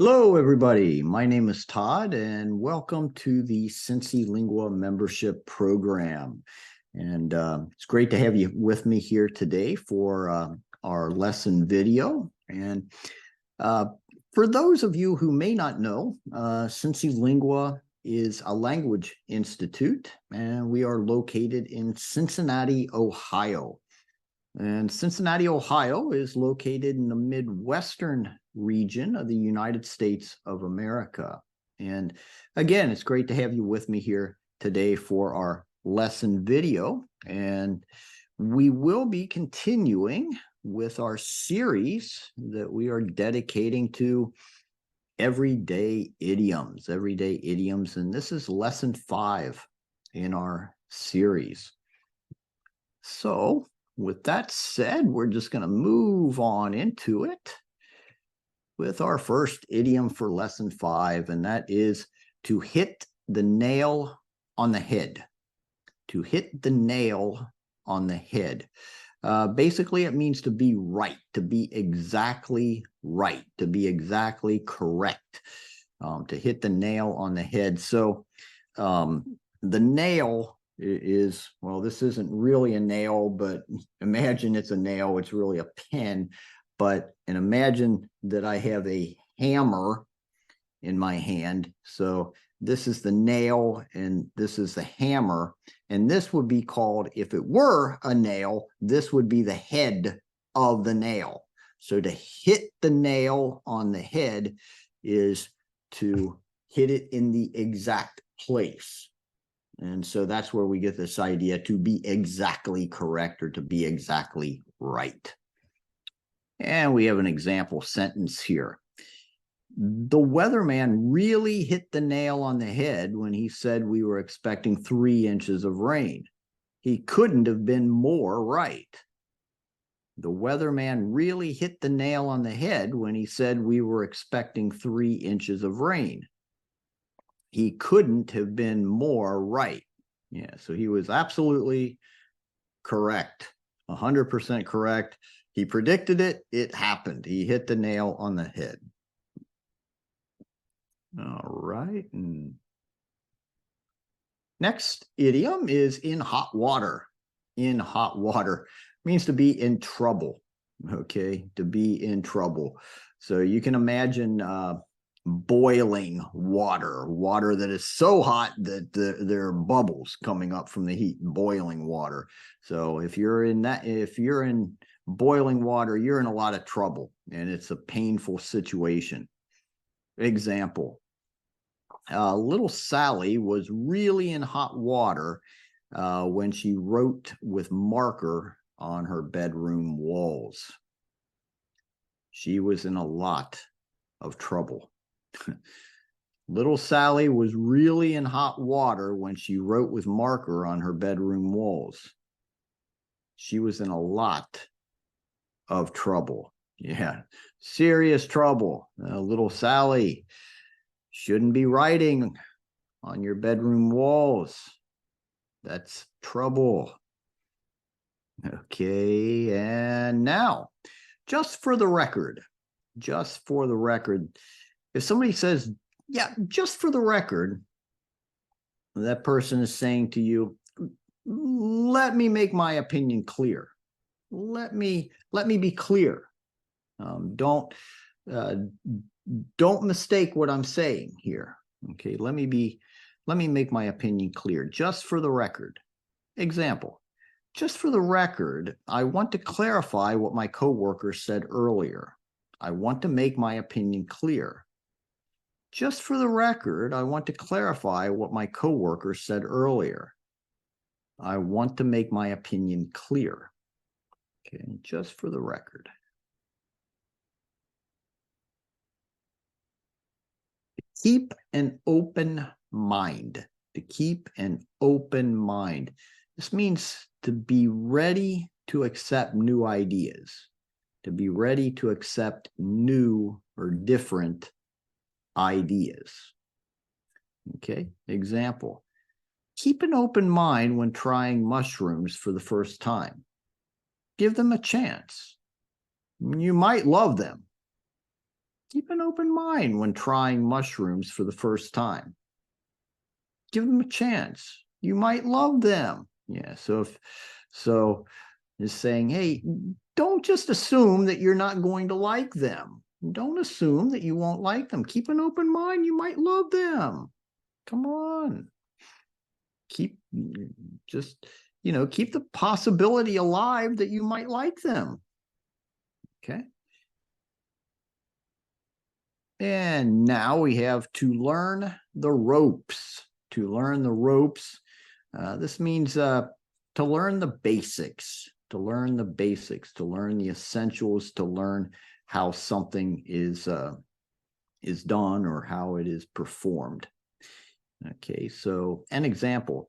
Hello, everybody. My name is Todd, and welcome to the Cincy Lingua membership program. And it's great to have you with me here today for our lesson video. And for those of you who may not know, Cincy Lingua is a language institute, and we are located in Cincinnati, Ohio. And Cincinnati, Ohio is located in the Midwestern region of the United States of America. And again, it's great to have you with me here today for our lesson video. And we will be continuing with our series that we are dedicating to everyday idioms. And this is lesson 5 in our series. So, with that said, we're just going to move on into it with our first idiom for lesson 5, and that is to hit the nail on the head. To hit the nail on the head. Basically, it means to be right, to be exactly right, to be exactly correct, to hit the nail on the head. So the nail is, well, this isn't really a nail, but imagine it's a nail. It's really a pin. And imagine that I have a hammer in my hand. So this is the nail and this is the hammer. And this would be called, if it were a nail, this would be the head of the nail. So to hit the nail on the head is to hit it in the exact place. And so that's where we get this idea to be exactly correct or to be exactly right. And we have an example sentence here. The weatherman really hit the nail on the head when he said we were expecting 3 inches of rain. He couldn't have been more right. The weatherman really hit the nail on the head when he said we were expecting 3 inches of rain. He couldn't have been more right. Yeah, so he was absolutely correct, 100% correct. He predicted it. It happened. He hit the nail on the head. All right. And next idiom is in hot water. In hot water means to be in trouble. Okay, to be in trouble. So you can imagine boiling water that is so hot that there are bubbles coming up from the heat. Boiling water. So if you're in boiling water, you're in a lot of trouble, and it's a painful situation. Example. Little Sally was really in hot water when she wrote with marker on her bedroom walls. She was in a lot of trouble. Little Sally was really in hot water when she wrote with marker on her bedroom walls. She was in a lot of trouble. Yeah, serious trouble. Little Sally shouldn't be writing on your bedroom walls. That's trouble. Okay, and now, just for the record, if somebody says, yeah, just for the record, that person is saying to you, let me make my opinion clear. Let me be clear. Don't mistake what I'm saying here. Okay, let me make my opinion clear. Just for the record. Example. Just for the record, I want to clarify what my coworker said earlier. I want to make my opinion clear. Just for the record, I want to clarify what my coworker said earlier. I want to make my opinion clear. Okay, just for the record. Keep an open mind. To keep an open mind. This means to be ready to accept new ideas. To be ready to accept new or different ideas. Okay, example. Keep an open mind when trying mushrooms for the first time. Give them a chance. You might love them. Keep an open mind when trying mushrooms for the first time. Give them a chance. You might love them. Yeah. So is saying, hey, don't just assume that you're not going to like them. Don't assume that you won't like them. Keep an open mind. You might love them. Come on. Keep keep the possibility alive that you might like them. Okay. And now we have to learn the ropes. To learn the ropes. This means to learn the basics, to learn the basics, to learn the essentials, to learn how something is done or how it is performed. Okay, so an example.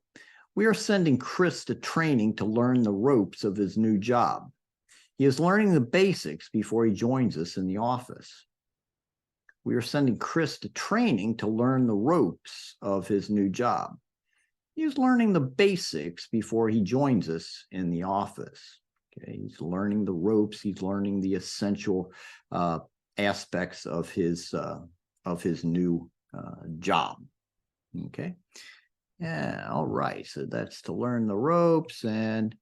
We are sending Chris to training to learn the ropes of his new job. He is learning the basics before he joins us in the office. We are sending Chris to training to learn the ropes of his new job. He's learning the basics before he joins us in the office. Okay, he's learning the ropes. He's learning the essential aspects of his new job. Okay. Yeah. All right. So that's to learn the ropes. And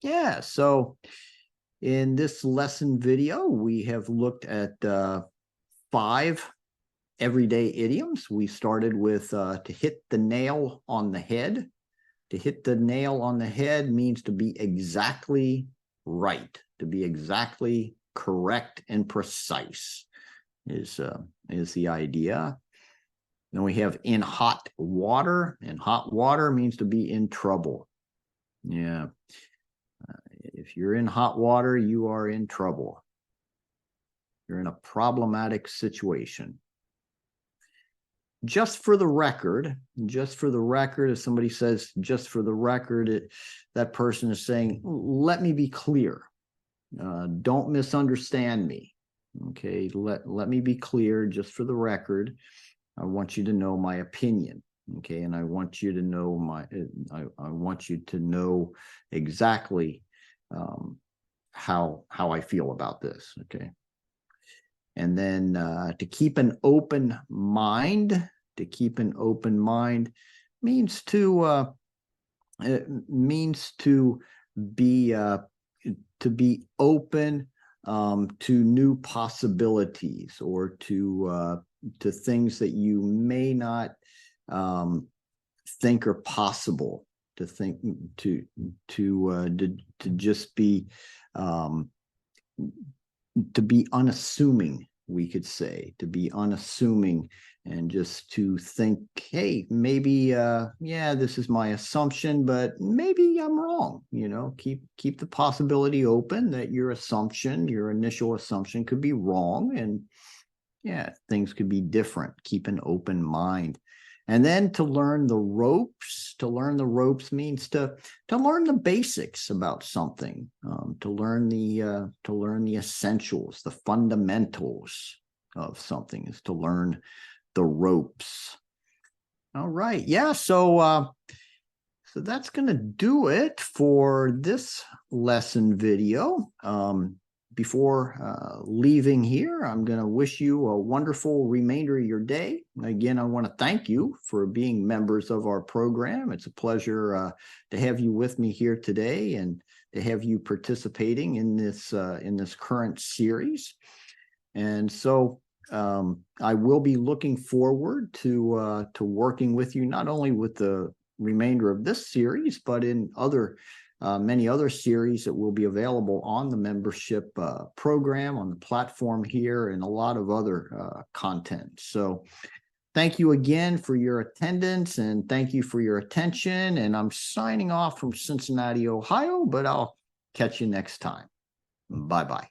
yeah. So in this lesson video, we have looked at 5 everyday idioms. We started with to hit the nail on the head. To hit the nail on the head means to be exactly right, to be exactly correct and precise is the idea. Then we have in hot water. In hot water means to be in trouble. Yeah. If you're in hot water, you are in trouble. You're in a problematic situation. Just for the record, if somebody says just for the record, that person is saying, let me be clear. Don't misunderstand me. Okay, let me be clear, just for the record. I want you to know my opinion. Okay, and I want you to know I want you to know exactly how I feel about this. Okay. And then to keep an open mind, means to be open to new possibilities, or to things that you may not think are possible. To just be to be unassuming, we could say, to be unassuming, and just to think, hey, maybe this is my assumption, but maybe I'm wrong. Keep the possibility open that your initial assumption could be wrong, and things could be different. Keep an open mind. And then to learn the ropes. To learn the ropes means to learn the basics about something, to learn the essentials, the fundamentals of something, is to learn the ropes. All right, yeah. So that's going to do it for this lesson video. Before leaving here, I'm going to wish you a wonderful remainder of your day. Again, I want to thank you for being members of our program. It's a pleasure to have you with me here today, and to have you participating in this current series. And so I will be looking forward to working with you, not only with the remainder of this series, but in many other series that will be available on the membership program, on the platform here, and a lot of other content. So thank you again for your attendance, and thank you for your attention. And I'm signing off from Cincinnati, Ohio, but I'll catch you next time. Bye-bye.